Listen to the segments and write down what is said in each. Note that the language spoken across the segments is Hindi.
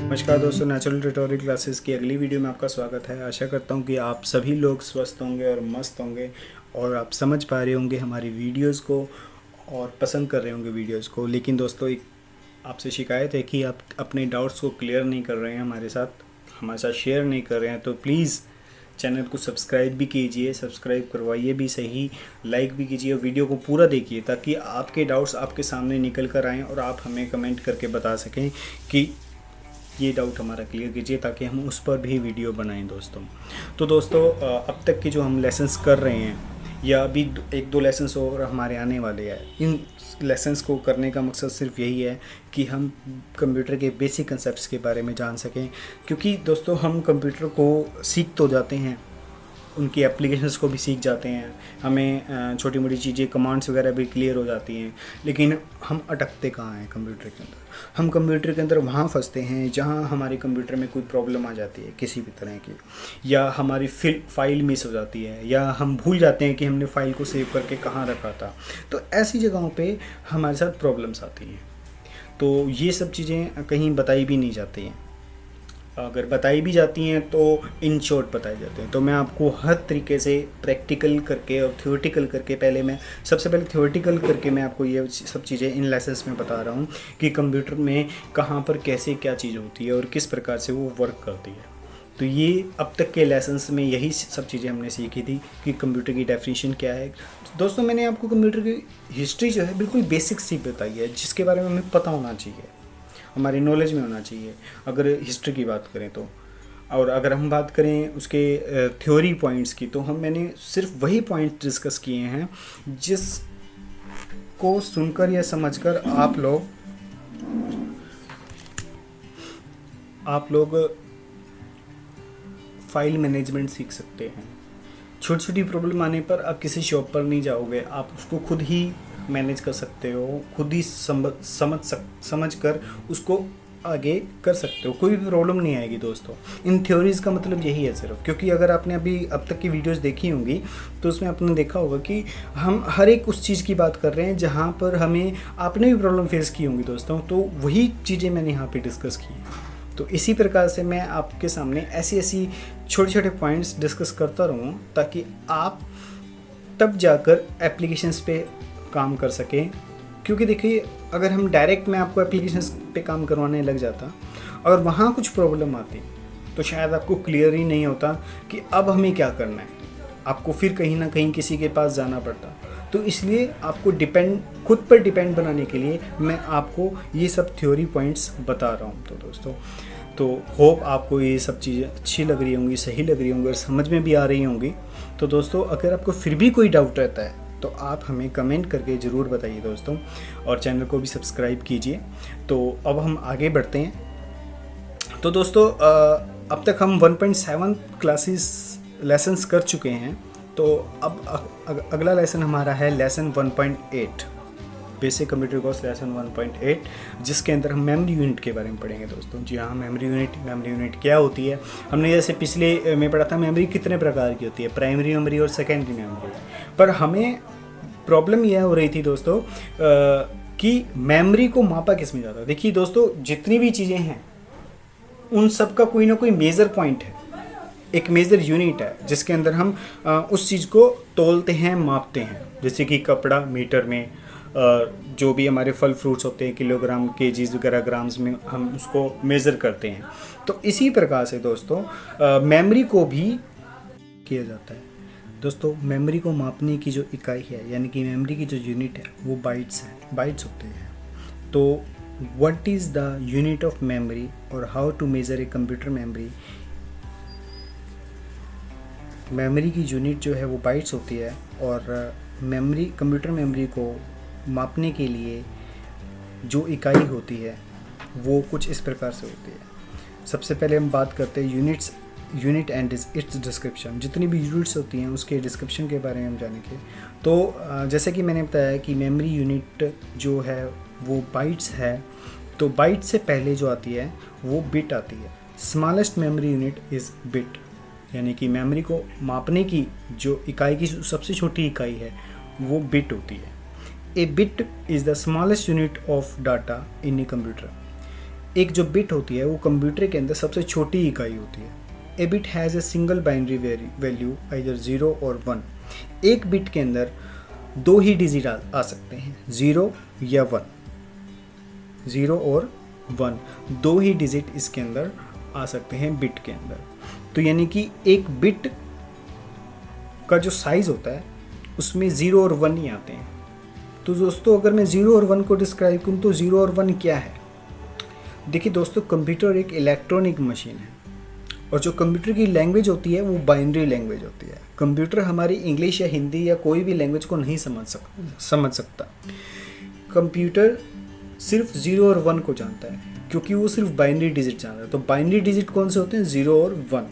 नमस्कार दोस्तों, नेचुरल ट्यूटोरियल क्लासेस की अगली वीडियो में आपका स्वागत है। आशा करता हूँ कि आप सभी लोग स्वस्थ होंगे और मस्त होंगे और आप समझ पा रहे होंगे हमारी वीडियोस को और पसंद कर रहे होंगे वीडियोस को। लेकिन दोस्तों, एक आपसे शिकायत है कि आप अपने डाउट्स को क्लियर नहीं कर रहे हैं, हमारे साथ शेयर नहीं कर रहे हैं। तो प्लीज़ चैनल को सब्सक्राइब भी कीजिए, सब्सक्राइब करवाइए भी सही, लाइक भी कीजिए और वीडियो को पूरा देखिए ताकि आपके डाउट्स आपके सामने निकल कर आएँ और आप हमें कमेंट करके बता सकें कि ये डाउट हमारा क्लियर कीजिए ताकि हम उस पर भी वीडियो बनाएं दोस्तों। तो दोस्तों, अब तक के जो हम लेसन्स कर रहे हैं या अभी एक दो लेसन्स और हमारे आने वाले हैं, इन लेसन्स को करने का मकसद सिर्फ यही है कि हम कंप्यूटर के बेसिक कंसेप्ट्स के बारे में जान सकें। क्योंकि दोस्तों, हम कंप्यूटर को सीख तो जाते हैं, उनकी एप्लीकेशंस को भी सीख जाते हैं, हमें छोटी मोटी चीज़ें कमांड्स वगैरह भी क्लियर हो जाती हैं, लेकिन हम अटकते कहाँ हैं कंप्यूटर के अंदर। हम कंप्यूटर के अंदर वहाँ फंसते हैं जहाँ हमारे कंप्यूटर में कोई प्रॉब्लम आ जाती है किसी भी तरह की, या हमारी फाइल मिस हो जाती है, या हम भूल जाते हैं कि हमने फ़ाइल को सेव करके कहाँ रखा था। तो ऐसी जगहों पर हमारे साथ प्रॉब्लम्स आती हैं। तो ये सब चीज़ें कहीं बताई भी नहीं जाती हैं, अगर बताई भी जाती हैं तो इन शॉर्ट बताए जाते हैं। तो मैं आपको हर तरीके से प्रैक्टिकल करके और थ्योरेटिकल करके, सबसे पहले थ्योरेटिकल करके मैं आपको ये सब चीज़ें इन लेसन्स में बता रहा हूँ कि कंप्यूटर में कहाँ पर कैसे क्या चीज़ होती है और किस प्रकार से वो वर्क करती है। तो ये अब तक के लेसन्स में यही सब चीज़ें हमने सीखी थी कि कंप्यूटर की डेफिनेशन क्या है। दोस्तों, मैंने आपको कंप्यूटर की हिस्ट्री जो है बिल्कुल बेसिक सी बताई है, जिसके बारे में हमें पता होना चाहिए, हमारी नॉलेज में होना चाहिए अगर हिस्ट्री की बात करें तो। और अगर हम बात करें उसके थ्योरी पॉइंट्स की, तो मैंने सिर्फ वही पॉइंट डिस्कस किए हैं जिसको सुनकर या समझकर आप लोग फाइल मैनेजमेंट सीख सकते हैं। छोटी छोटी प्रॉब्लम आने पर आप किसी शॉप पर नहीं जाओगे, आप उसको खुद ही मैनेज कर सकते हो, खुद ही समझ कर उसको आगे कर सकते हो, कोई भी प्रॉब्लम नहीं आएगी दोस्तों। इन थ्योरीज़ का मतलब यही है सिर्फ, क्योंकि अगर आपने अब तक की वीडियोस देखी होंगी तो उसमें आपने देखा होगा कि हम हर एक उस चीज़ की बात कर रहे हैं जहाँ पर हमें आपने भी प्रॉब्लम फेस की होंगी दोस्तों। तो वही चीज़ें मैंने यहाँ पर डिस्कस की हैं। तो इसी प्रकार से मैं आपके सामने ऐसी छोटे छोटे पॉइंट्स डिस्कस करता रहूँ ताकि आप तब जाकर एप्लीकेशंस पे काम कर सकें। क्योंकि देखिए, अगर हम डायरेक्ट में आपको एप्लीकेशंस पे काम करवाने लग जाता और वहाँ कुछ प्रॉब्लम आती तो शायद आपको क्लियर ही नहीं होता कि अब हमें क्या करना है, आपको फिर कहीं ना कहीं किसी के पास जाना पड़ता। तो इसलिए आपको खुद पर डिपेंड बनाने के लिए मैं आपको ये सब थ्योरी पॉइंट्स बता रहा हूँ। तो दोस्तों, तो होप आपको ये सब चीज़ें अच्छी लग रही होंगी, सही लग रही होंगी और समझ में भी आ रही होंगी। तो दोस्तों, अगर आपको फिर भी कोई डाउट रहता है तो आप हमें कमेंट करके ज़रूर बताइए दोस्तों, और चैनल को भी सब्सक्राइब कीजिए। तो अब हम आगे बढ़ते हैं। तो दोस्तों, अब तक हम 1.7 लेसन्स कर चुके हैं। तो अब अगला लेसन हमारा है lesson 1.8, basic computer course lesson 1.8, जिसके अंदर हम मेमोरी यूनिट के बारे में पढ़ेंगे दोस्तों। जी हाँ, मेमोरी यूनिट क्या होती है। हमने जैसे पिछले में पढ़ा था मेमोरी कितने प्रकार की होती है, प्राइमरी मेमोरी और सेकेंडरी मेमोरी। पर हमें प्रॉब्लम यह हो रही थी दोस्तों कि मेमोरी को मापा किस में जाता है। देखिए दोस्तों, जितनी भी चीज़ें हैं उन सब का कोई ना कोई मेजर पॉइंट है, एक मेजर यूनिट है जिसके अंदर हम उस चीज़ को तोलते हैं, मापते हैं। जैसे कि कपड़ा मीटर में, जो भी हमारे फल फ्रूट्स होते हैं किलोग्राम, केजीज वगैरह, ग्राम्स में हम उसको मेज़र करते हैं। तो इसी प्रकार से दोस्तों मेमोरी को भी किया जाता है। दोस्तों, मेमोरी को मापने की जो इकाई है, यानी कि मेमोरी की जो यूनिट है, वो बाइट्स होते हैं। तो what is the unit of memory और how to measure a computer memory. Memory की यूनिट जो है वो बाइट्स होती है, और कंप्यूटर मेमोरी को मापने के लिए जो इकाई होती है वो कुछ इस प्रकार से होती है। सबसे पहले हम बात करते हैं यूनिट एंड इट्स डिस्क्रिप्शन। जितनी भी यूनिट्स होती हैं उसके डिस्क्रिप्शन के बारे में हम जानेंगे। तो जैसे कि मैंने बताया कि मेमोरी यूनिट जो है वो बाइट्स है। तो बाइट से पहले जो आती है वो बिट आती है। Smallest memory unit is bit, यानी कि मेमोरी को मापने की जो इकाई की सबसे छोटी इकाई है वो बिट होती है। ए bit is the smallest unit of data in a computer. एक जो बिट होती है वो कंप्यूटर के अंदर सबसे छोटी इकाई होती है। ए bit has a single binary value either 0 और 1। एक बिट के अंदर दो ही डिजिट आ सकते हैं, 0 या 1। 0 और 1 दो ही डिजिट इसके अंदर आ सकते हैं बिट के अंदर। तो यानी कि एक बिट का जो साइज़ होता है उसमें 0 और 1 ही आते हैं। तो दोस्तों अगर मैं 0 और 1 को डिस्क्राइब करूँ तो 0 और 1 क्या है? देखिए दोस्तों, कंप्यूटर एक इलेक्ट्रॉनिक मशीन है और जो कंप्यूटर की लैंग्वेज होती है वो बाइनरी लैंग्वेज होती है। कंप्यूटर हमारी इंग्लिश या हिंदी या कोई भी लैंग्वेज को नहीं समझ सकता। कंप्यूटर सिर्फ 0 और 1 को जानता है क्योंकि वो सिर्फ बाइनरी डिजिट जानता है। तो बाइनरी डिजिट कौन से होते हैं? 0 और 1।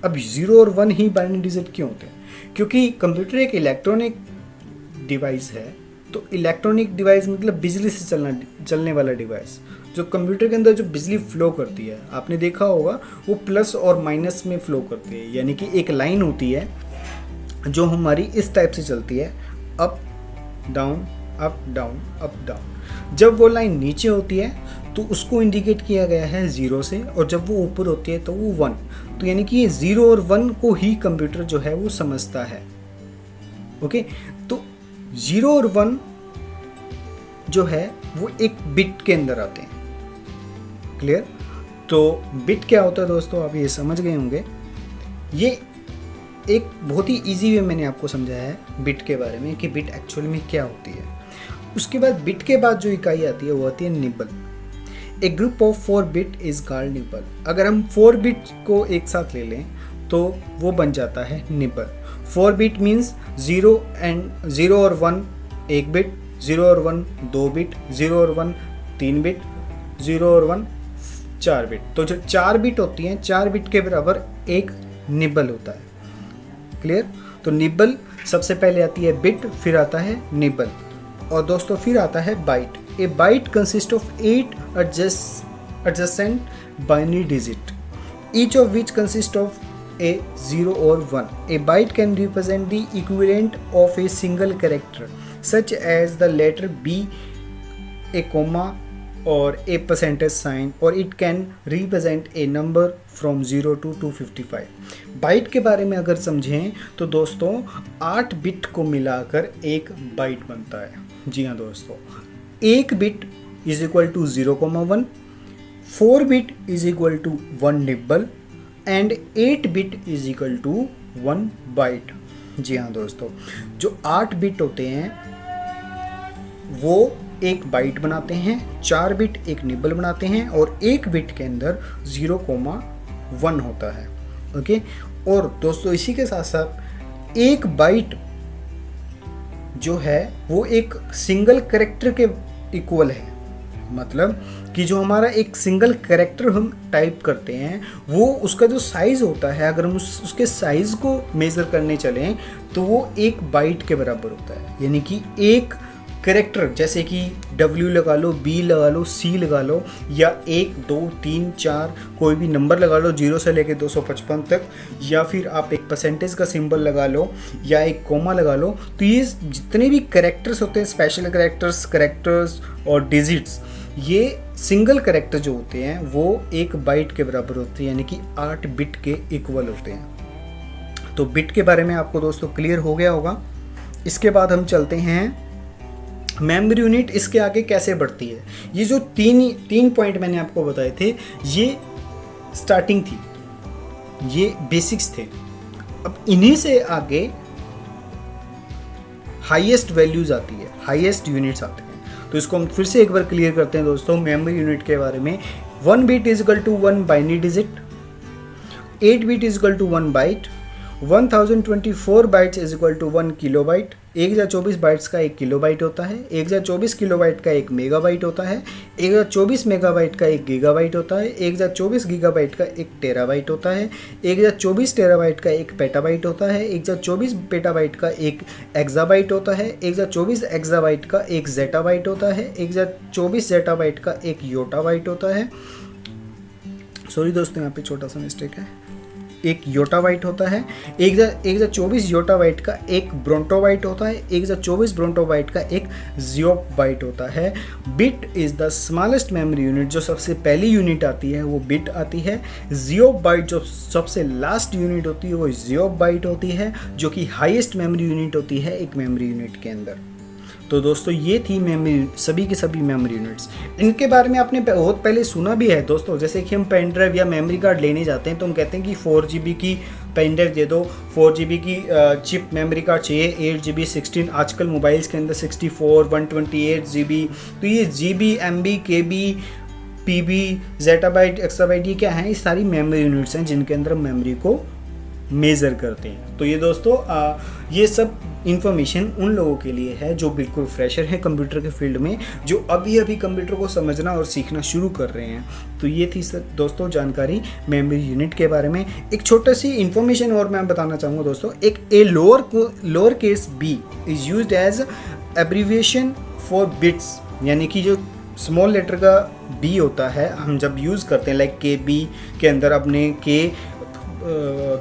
अब 0 और 1 ही बाइनरी डिजिट क्यों होते हैं? क्योंकि कंप्यूटर एक इलेक्ट्रॉनिक डिवाइस है। तो इलेक्ट्रॉनिक डिवाइस मतलब बिजली से चलने वाला डिवाइस। जो कंप्यूटर के अंदर जो बिजली फ्लो करती है, आपने देखा होगा वो प्लस और माइनस में फ्लो करती है। यानी कि एक लाइन होती है जो हमारी इस टाइप से चलती है, up down up down up down. जब वो लाइन नीचे होती है तो उसको इंडिकेट किया गया है 0 से, और जब वो ऊपर होती है तो वो 1। तो यानी कि ये 0 और 1 को ही कंप्यूटर जो है वो समझता है। ओके, तो 0 और 1 जो है वो एक बिट के अंदर आते हैं। क्लियर? तो बिट क्या होता है दोस्तों, आप ये समझ गए होंगे। ये एक बहुत ही इजी वे मैंने आपको समझाया है बिट के बारे में कि बिट एक्चुअली में क्या होती है। उसके बाद बिट के बाद जो इकाई आती है वो आती है nibble. A group of 4 bit is called nibble. अगर हम 4 बिट को एक साथ ले लें तो वो बन जाता है निबल। 4 बिट मीन्स 0 और 1 एक बिट, 0 और 1 2 बिट, 0 और 1 3 बिट, 0 और 1 4 बिट। तो जो 4 बिट होती हैं, 4 बिट के बराबर एक निबल होता है। क्लियर? तो निबल सबसे पहले आती है बिट, फिर आता है निबल, और दोस्तों फिर आता है byte. A byte consist of 8 adjacent binary digit, each of which consists of a 0 or 1. A byte can represent the equivalent of a single character, such as the letter B, a comma, or a percentage sign, or it can represent a number from 0 to 255. Bite के बारे में अगर समझें तो दोस्तों 8 बिट को मिलाकर एक बाइट बनता है। जी हाँ दोस्तों, एक bit is equal to 0,1, 4 bit is equal to 1 nibble, and 8 bit is equal to 1 byte. जी हाँ दोस्तों, जो 8 बिट होते हैं वो एक बाइट बनाते हैं, 4 बिट एक निबल बनाते हैं, और एक बिट के अंदर 0,1 होता है। ओके, और दोस्तों इसी के साथ साथ एक बाइट जो है वो एक सिंगल कैरेक्टर के इक्वल है। मतलब कि जो हमारा एक सिंगल कैरेक्टर हम टाइप करते हैं वो उसका जो साइज़ होता है, अगर हम उसके साइज़ को मेज़र करने चलें तो वो एक बाइट के बराबर होता है। यानी कि एक कैरेक्टर जैसे कि W लगा लो, B लगा लो, C लगा लो, या 1 2 3 4 कोई भी नंबर लगा लो 0 से लेके 255 तक, या फिर आप एक परसेंटेज का सिंबल लगा लो या एक कोमा लगा लो। तो ये जितने भी कैरेक्टर्स होते हैं, स्पेशल कैरेक्टर्स और डिजिट्स, ये सिंगल कैरेक्टर जो होते हैं वो एक बाइट के बराबर होते हैं, यानी कि 8 बिट के इक्वल होते हैं। तो बिट के बारे में आपको दोस्तों क्लियर हो गया होगा। इसके बाद हम चलते हैं मेमोरी यूनिट इसके आगे कैसे बढ़ती है। ये जो तीन पॉइंट मैंने आपको बताए थे ये स्टार्टिंग थी, ये बेसिक्स थे। अब इन्हीं से आगे हाईएस्ट वैल्यूज आती है, हाईएस्ट यूनिट्स आते हैं। तो इसको हम फिर से एक बार क्लियर करते हैं दोस्तों मेमोरी यूनिट के बारे में। 1 bit is equal to 1 binary digit, 8 bit is equal to 1 byte, 1024 bytes is equal to 1 kilobyte. 1024 bytes का 1 किलोबाइट होता है, 1024 किलोबाइट का 1 मेगाबाइट होता है, 1024 मेगाबाइट का 1 गीगाबाइट होता है, 1024 गीगाबाइट का 1 टेराबाइट होता है, 1024 टेराबाइट का 1 पेटाबाइट होता है, 1024 पेटाबाइट का 1 एक्साबाइट होता है, 1024 एक्साबाइट का 1 जेटाबाइट होता है, 1024 जेटाबाइट का 1 योटाबाइट होता है। सॉरी दोस्तों, यहाँ पे छोटा सा मिस्टेक है। एक योटा बाइट होता है, 1024 योटा बाइट का एक ब्रोंटो बाइट होता है, 1024 ब्रोंटो बाइट का एक जियोप बाइट होता है। Bit is the smallest memory unit, जो सबसे पहली यूनिट आती है वो बिट आती है। जियोप बाइट जो सबसे लास्ट यूनिट होती है वो जियोप बाइट होती है, जो कि हाईएस्ट मेमोरी यूनिट होती है एक मेमोरी यूनिट के अंदर। तो दोस्तों ये थी मेमोरी, सभी के सभी मेमोरी यूनिट्स। इनके बारे में आपने बहुत पहले सुना भी है दोस्तों। जैसे कि हम पेन ड्राइव या मेमोरी कार्ड लेने जाते हैं तो हम कहते हैं कि 4 GB की पेन ड्राइव दे दो, 4 GB की चिप मेमोरी कार्ड चाहिए, 8 GB 16, आजकल मोबाइल्स के अंदर 64, 128 GB। तो ये GB, MB, KB, PB, zettabyte, exabyte, ये क्या है? ये सारी मेमोरी यूनिट्स हैं जिनके अंदर हम मेमोरी को मेज़र करते हैं। तो ये दोस्तों ये सब इन्फॉर्मेशन उन लोगों के लिए है जो बिल्कुल फ्रेशर हैं कंप्यूटर के फील्ड में, जो अभी अभी कंप्यूटर को समझना और सीखना शुरू कर रहे हैं। तो ये थी दोस्तों जानकारी मेमोरी यूनिट के बारे में। एक छोटा सी इन्फॉर्मेशन और मैं बताना चाहूँगा दोस्तों। एक lower case b is used as abbreviation for bits, यानी कि जो स्मॉल लेटर का बी होता है हम जब यूज़ करते हैं, लाइक के बी के अंदर अपने के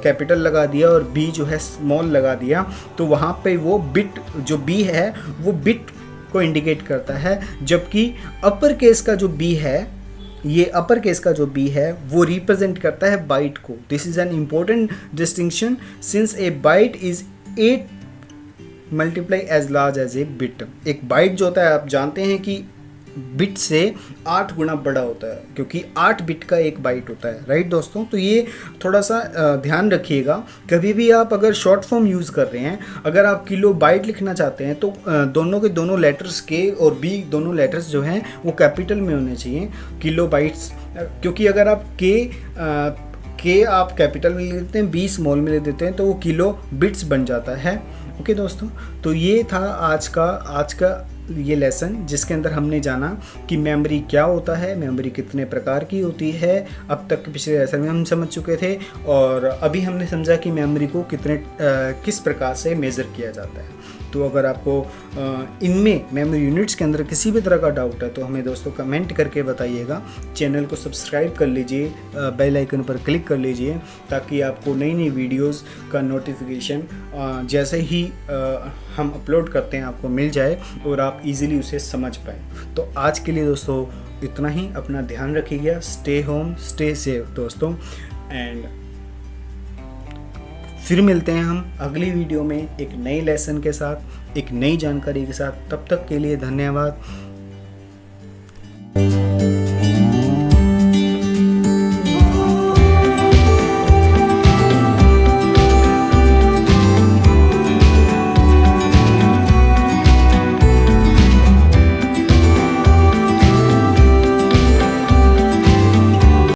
कैपिटल लगा दिया और बी जो है स्मॉल लगा दिया, तो वहाँ पे वो बिट जो बी है वो बिट को इंडिकेट करता है। जबकि अपर केस का जो बी है, ये अपर केस का जो बी है वो रिप्रेजेंट करता है बाइट को। This is an important distinction since a byte is 8 multiply as large as a bit. एक बाइट जो होता है आप जानते हैं कि बिट से 8 गुना बड़ा होता है, क्योंकि 8 बिट का एक बाइट होता है, राइट दोस्तों। तो ये थोड़ा सा ध्यान रखिएगा। कभी भी आप अगर शॉर्ट फॉर्म यूज़ कर रहे हैं, अगर आप किलो बाइट लिखना चाहते हैं तो दोनों के दोनों लेटर्स के और बी दोनों लेटर्स जो हैं वो कैपिटल में होने चाहिए, किलो बाइट्स। क्योंकि अगर आप के आप कैपिटल में लिख देते हैं, बी स्मॉल में लिख देते हैं, तो वो किलो बिट्स बन जाता है। ओके दोस्तों, तो ये था आज का ये लेसन, जिसके अंदर हमने जाना कि मेमोरी क्या होता है, मेमोरी कितने प्रकार की होती है। अब तक पिछले लेसन में हम समझ चुके थे, और अभी हमने समझा कि मेमोरी को किस प्रकार से मेज़र किया जाता है। तो अगर आपको इनमें मेमोरी यूनिट्स के अंदर किसी भी तरह का डाउट है तो हमें दोस्तों कमेंट करके बताइएगा। चैनल को सब्सक्राइब कर लीजिए, बेल आइकन पर क्लिक कर लीजिए, ताकि आपको नई नई वीडियोस का नोटिफिकेशन जैसे ही हम अपलोड करते हैं आपको मिल जाए और आप इजीली उसे समझ पाएँ। तो आज के लिए दोस्तों इतना ही। अपना ध्यान रखिएगा। स्टे होम, स्टे सेफ दोस्तों, एंड फिर मिलते हैं हम अगली वीडियो में एक नई लेसन के साथ, एक नई जानकारी के साथ। तब तक के लिए धन्यवाद।